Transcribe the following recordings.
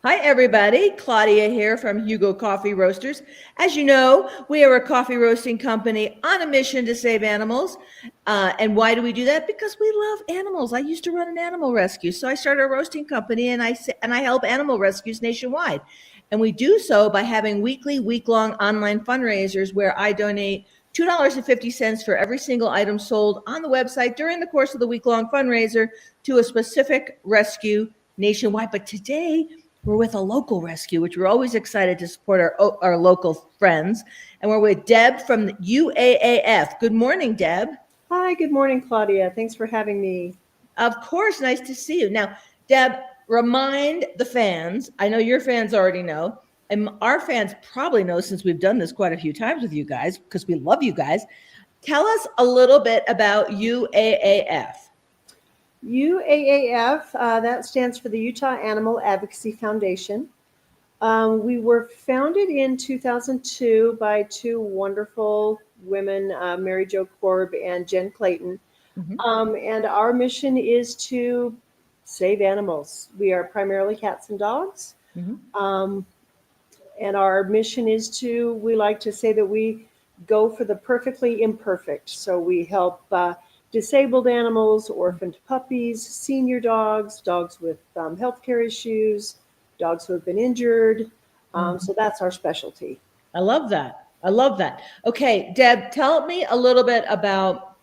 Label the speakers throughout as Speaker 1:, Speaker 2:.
Speaker 1: Hi, everybody. Claudia here from Hugo Coffee Roasters. As you know, we are a coffee roasting company on a mission to save animals. And why do we do that? Because we love animals. I used to run an animal rescue, so I started a roasting company, and I help animal rescues nationwide. And we do so by having week-long online fundraisers where I donate $2.50 for every single item sold on the website during the course of the week-long fundraiser to a specific rescue nationwide. But today, we're with a local rescue, which we're always excited to support our local friends. And we're with Deb from the UAAF. Good morning, Deb.
Speaker 2: Hi, good morning, Claudia. Thanks for having me.
Speaker 1: Of course, nice to see you. Now, Deb, remind the fans, I know your fans already know, and our fans probably know since we've done this quite a few times with you guys, because we love you guys. Tell us a little bit about UAAF.
Speaker 2: UAAF, that stands for the Utah Animal Advocacy Foundation. We were founded in 2002 by two wonderful women, Mary Jo Korb and Jen Clayton. And our mission is to save animals. We are primarily cats and dogs. And our mission is we like to say that we go for the perfectly imperfect. So we help disabled animals, orphaned puppies, senior dogs, dogs with healthcare issues, dogs who have been injured. So that's our specialty.
Speaker 1: I love that. I love that. Okay, Deb, tell me a little bit about,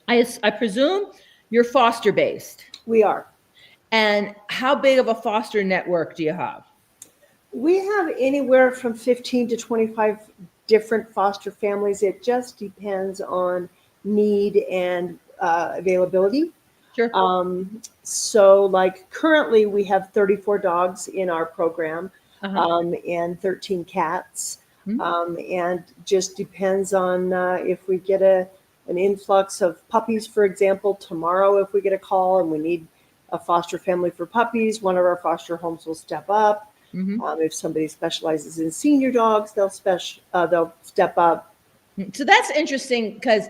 Speaker 1: I presume you're foster based.
Speaker 2: We are.
Speaker 1: And how big of a foster network do you have?
Speaker 2: We have anywhere from 15 to 25 different foster families. It just depends on need and availability.
Speaker 1: Sure.
Speaker 2: So like currently we have 34 dogs in our program and 13 cats. And just depends on if we get an influx of puppies, for example. Tomorrow, if we get a call and we need a foster family for puppies, one of our foster homes will step up. If somebody specializes in senior dogs, they'll step up.
Speaker 1: So that's interesting, because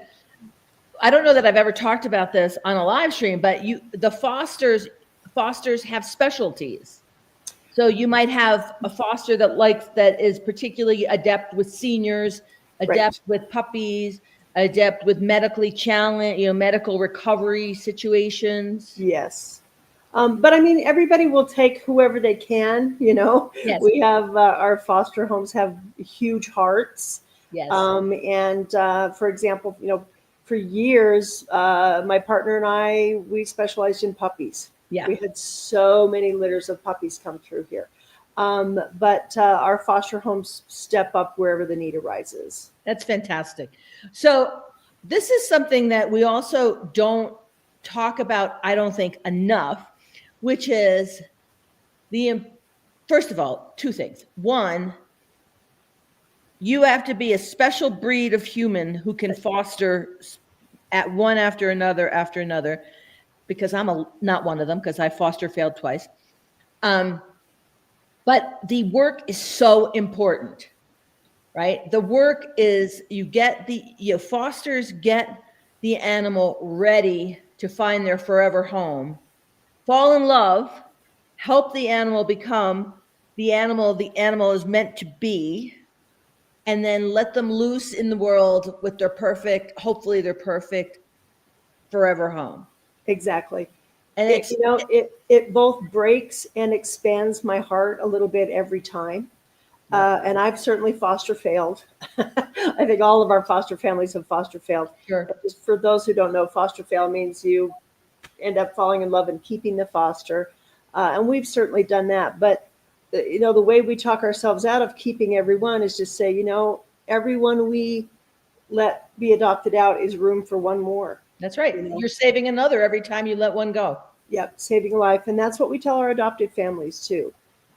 Speaker 1: I don't know that I've ever talked about this on a live stream, but the fosters have specialties. So you might have a foster that is particularly adept with seniors, adept with puppies, adept with medically challenged, medical recovery situations.
Speaker 2: Yes. But I mean, everybody will take whoever they can,
Speaker 1: Yes.
Speaker 2: We have our foster homes have huge hearts.
Speaker 1: Yes.
Speaker 2: And for example, for years, my partner and we specialized in puppies.
Speaker 1: Yeah.
Speaker 2: We had so many litters of puppies come through here. But our foster homes step up wherever the need arises.
Speaker 1: That's fantastic. So this is something that we also don't talk about, I don't think, enough, which is first of all, two things. One, you have to be a special breed of human who can foster at one after another, because I'm not one of them, because I foster failed twice. But the work is so important, right? The work is fosters get the animal ready to find their forever home, fall in love, help the animal become the animal is meant to be, and then let them loose in the world with hopefully their perfect forever home.
Speaker 2: Exactly. And it both breaks and expands my heart a little bit every time. And I've certainly foster failed. I think all of our foster families have foster failed.
Speaker 1: Sure.
Speaker 2: But just for those who don't know, foster fail means you end up falling in love and keeping the foster. And we've certainly done that. But, the way we talk ourselves out of keeping everyone is just say, everyone we let be adopted out is room for one more.
Speaker 1: That's right. You're saving another every time you let one go.
Speaker 2: Yep, saving a life. And that's what we tell our adopted families too.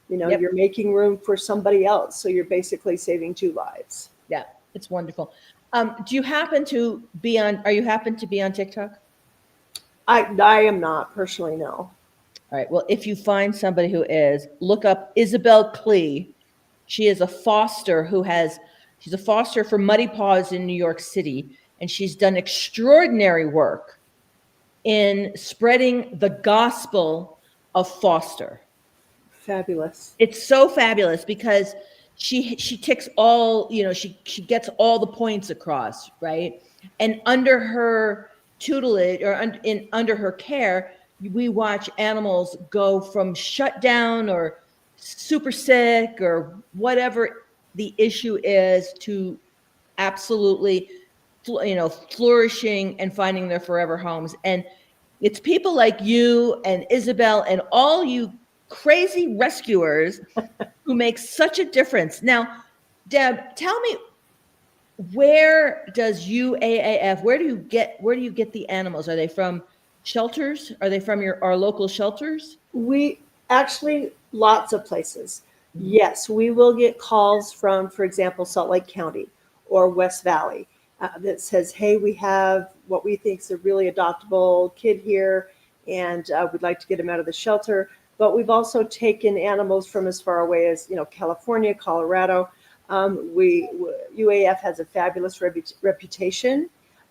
Speaker 2: You're making room for somebody else. So you're basically saving two lives.
Speaker 1: Yeah, it's wonderful. Do you happen to be on TikTok?
Speaker 2: I am not personally, no.
Speaker 1: All right. Well, if you find somebody who is, look up Isabel Klee. She is a foster she's a foster for Muddy Paws in New York City. And she's done extraordinary work in spreading the gospel of foster.
Speaker 2: Fabulous.
Speaker 1: It's so fabulous because she ticks all, she gets all the points across, right? And under her tutelage or under her care, we watch animals go from shut down or super sick or whatever the issue is to absolutely, flourishing and finding their forever homes. And it's people like you and Isabel and all you crazy rescuers who make such a difference. Now, Deb, tell me, where does UAAF, where do you get the animals? Are they from shelters? Are they from our local shelters?
Speaker 2: We actually, lots of places. Yes, we will get calls from, for example, Salt Lake County or West Valley that says, hey, we have what we think is a really adoptable kid here, and we'd like to get him out of the shelter. But we've also taken animals from as far away as, California, Colorado. UAF has a fabulous reputation.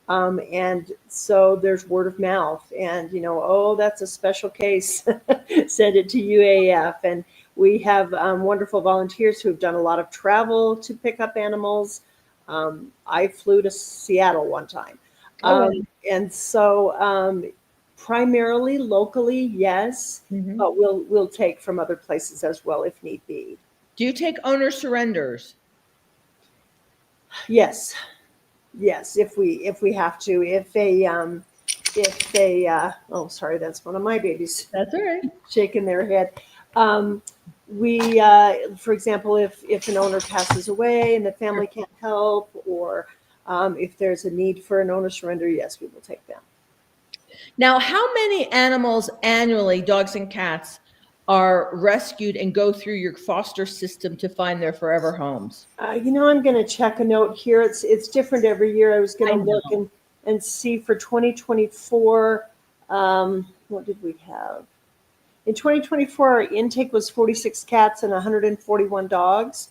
Speaker 2: And so there's word of mouth and, oh, that's a special case. Send it to UAF. And we have wonderful volunteers who have done a lot of travel to pick up animals. I flew to Seattle one time. And so primarily locally, yes, but we'll take from other places as well if need be.
Speaker 1: Do you take owner surrenders?
Speaker 2: Yes. Yes, if we have to, if they oh, sorry, that's one of my babies.
Speaker 1: That's all right.
Speaker 2: Shaking their head. We, for example, if an owner passes away and the family can't help, or if there's a need for an owner surrender, yes, we will take them.
Speaker 1: Now, how many animals annually, dogs and cats, are rescued and go through your foster system to find their forever homes?
Speaker 2: I'm going to check a note here. It's different every year. I was going to look and see for 2024. What did we have? In 2024, our intake was 46 cats and 141 dogs.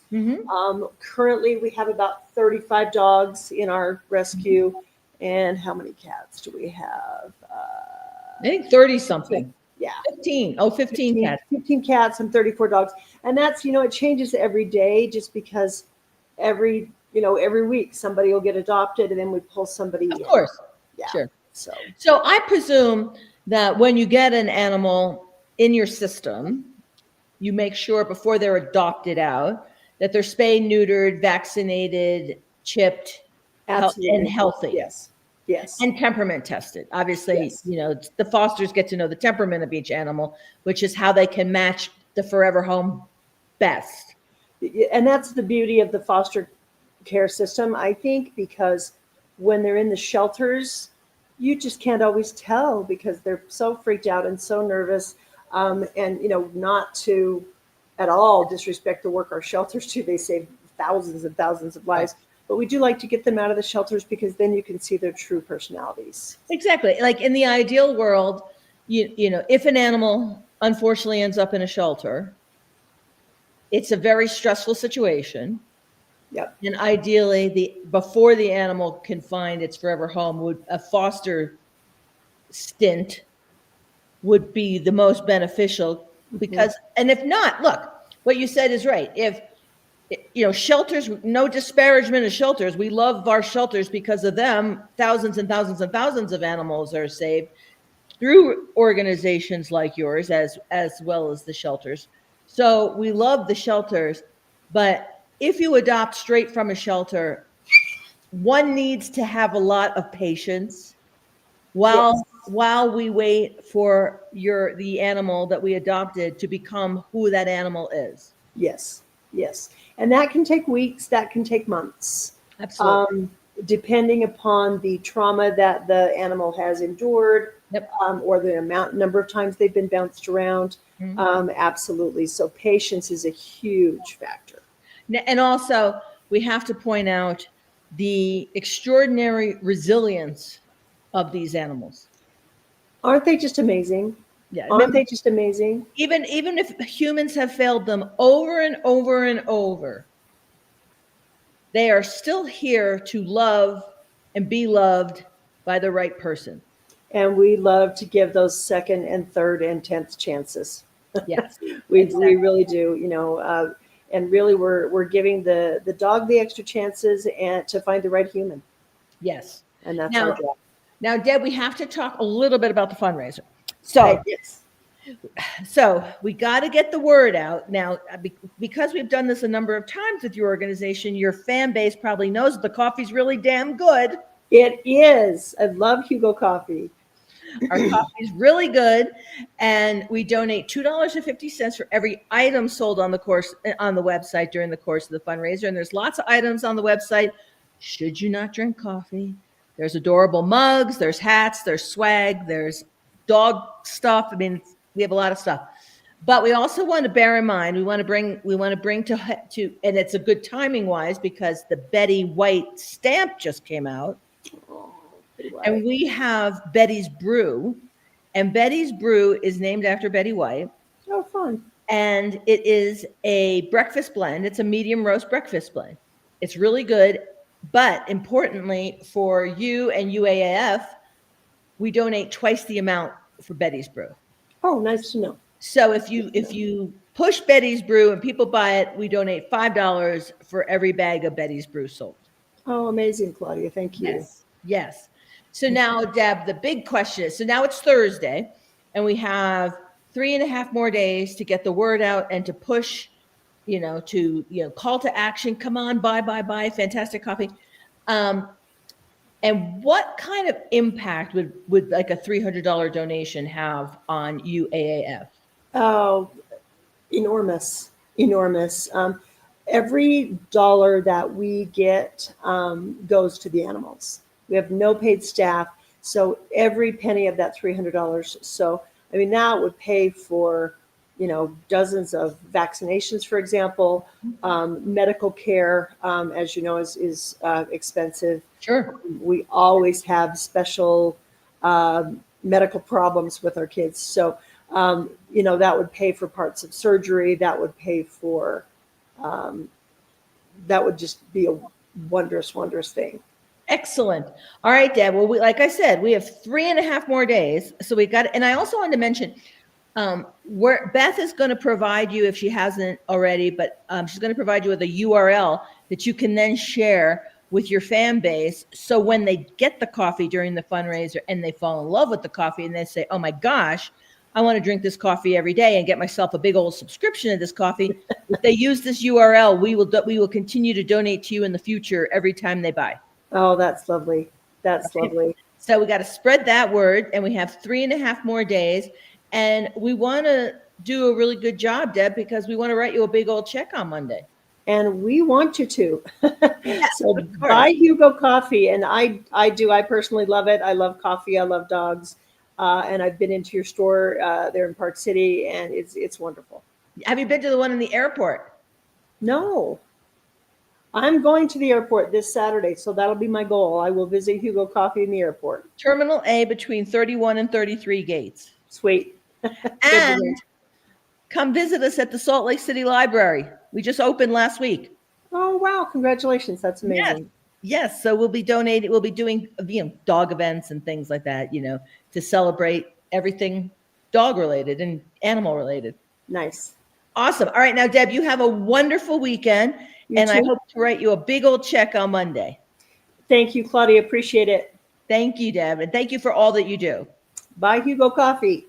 Speaker 2: Currently, we have about 35 dogs in our rescue. And how many cats do we have?
Speaker 1: I think 30 something.
Speaker 2: Yeah.
Speaker 1: 15. Oh, 15 cats.
Speaker 2: 15 cats and 34 dogs. And that's, it changes every day just because every week somebody will get adopted and then we pull somebody in.
Speaker 1: Of course.
Speaker 2: Yeah.
Speaker 1: Sure.
Speaker 2: So
Speaker 1: I presume that when you get an animal in your system, you make sure before they're adopted out that they're spayed, neutered, vaccinated, chipped, and healthy.
Speaker 2: Yes.
Speaker 1: And temperament tested. Obviously,
Speaker 2: Yes.
Speaker 1: The fosters get to know the temperament of each animal, which is how they can match the forever home best.
Speaker 2: And that's the beauty of the foster care system, I think, because when they're in the shelters, you just can't always tell because they're so freaked out and so nervous. And, not to at all disrespect the work our shelters do. They save thousands and thousands of lives. Right. But we do like to get them out of the shelters because then you can see their true personalities.
Speaker 1: Exactly. Like in the ideal world, if an animal unfortunately ends up in a shelter, it's a very stressful situation.
Speaker 2: Yep.
Speaker 1: And ideally, before the animal can find its forever home, a foster stint would be the most beneficial because, and if not, look, what you said is right. If shelters, no disparagement of shelters. We love our shelters because of them. Thousands and thousands and thousands of animals are saved through organizations like yours, as well as the shelters. So we love the shelters, but if you adopt straight from a shelter, one needs to have a lot of patience while we wait for the animal that we adopted to become who that animal is.
Speaker 2: Yes. And that can take weeks, that can take months.
Speaker 1: Absolutely.
Speaker 2: Depending upon the trauma that the animal has endured,
Speaker 1: Yep.
Speaker 2: Or the number of times they've been bounced around. Absolutely. So patience is a huge factor.
Speaker 1: And also, we have to point out the extraordinary resilience of these animals.
Speaker 2: Aren't they just amazing?
Speaker 1: Yeah.
Speaker 2: Aren't they just amazing?
Speaker 1: Even if humans have failed them over and over and over, they are still here to love and be loved by the right person.
Speaker 2: And we love to give those second and third and 10th chances.
Speaker 1: Yes.
Speaker 2: We
Speaker 1: Exactly.
Speaker 2: really do, and really we're giving the dog the extra chances and to find the right human,
Speaker 1: Yes.
Speaker 2: and that's our
Speaker 1: Now,
Speaker 2: job.
Speaker 1: now, Deb, we have to talk a little bit about the fundraiser. So,
Speaker 2: Yes.
Speaker 1: so we got to get the word out now because we've done this a number of times with your organization. Your fan base probably knows the coffee's really damn good.
Speaker 2: It is. I love Hugo coffee.
Speaker 1: Our coffee is really good, and we donate $2.50 for every item sold on the website during the course of the fundraiser. And there's lots of items on the website. Should you not drink coffee? There's adorable mugs, there's hats, there's swag, there's dog stuff. I mean, we have a lot of stuff. But we also want to bear in mind, we want to bring to, and it's a good timing wise because the Betty White stamp just came out.
Speaker 2: Oh,
Speaker 1: And we have Betty's Brew, and Betty's Brew is named after Betty White.
Speaker 2: oh, fun.
Speaker 1: And it is a breakfast blend. It's a medium roast breakfast blend. It's really good. But importantly, for you and UAAF, we donate twice the amount for Betty's Brew.
Speaker 2: Oh, nice to know.
Speaker 1: So if you push Betty's Brew and people buy it, we donate $5 for every bag of Betty's Brew sold.
Speaker 2: Oh, amazing, Claudia. Thank you.
Speaker 1: Yes. Yes. So now, Deb, the big question is, so now it's Thursday, and we have 3.5 more days to get the word out and to push, call to action. Come on, buy, fantastic coffee. And what kind of impact would like a $300 donation have on UAAF?
Speaker 2: Oh, enormous. Every dollar that we get goes to the animals. We have no paid staff, so every penny of that $300. So, I mean, that would pay for, dozens of vaccinations, for example. Medical care, as you know, is expensive.
Speaker 1: Sure.
Speaker 2: We always have special medical problems with our kids. So, that would pay for parts of surgery. That would pay for, that would just be a wondrous, wondrous thing.
Speaker 1: Excellent. All right, Deb. Well, like I said, we have 3.5 more days. So we got, and I also wanted to mention, where Beth is going to provide you, if she hasn't already, but she's going to provide you with a URL that you can then share with your fan base. So when they get the coffee during the fundraiser and they fall in love with the coffee and they say, oh my gosh, I want to drink this coffee every day and get myself a big old subscription of this coffee. If they use this URL, we will continue to donate to you in the future every time they buy.
Speaker 2: Oh, that's lovely. That's lovely.
Speaker 1: So we got to spread that word, and we have 3.5 more days. And we want to do a really good job, Deb, because we want to write you a big old check on Monday.
Speaker 2: And we want you to.
Speaker 1: Yes,
Speaker 2: so buy Hugo coffee. And I personally love it. I love coffee. I love dogs. And I've been into your store there in Park City, and it's wonderful.
Speaker 1: Have you been to the one in the airport?
Speaker 2: No. I'm going to the airport this Saturday, so that'll be my goal. I will visit Hugo Coffee in the airport.
Speaker 1: Terminal A between 31 and 33 gates.
Speaker 2: Sweet.
Speaker 1: And come visit us at the Salt Lake City Library. We just opened last week.
Speaker 2: Oh, wow. Congratulations. That's amazing.
Speaker 1: Yes. So we'll be doing, dog events and things like that, to celebrate everything dog related and animal related.
Speaker 2: Nice.
Speaker 1: Awesome. All right. Now, Deb, you have a wonderful weekend. I hope to write you a big old check on Monday.
Speaker 2: Thank you, Claudia. Appreciate it.
Speaker 1: Thank you, Deb. And thank you for all that you do.
Speaker 2: Buy Hugo Coffee.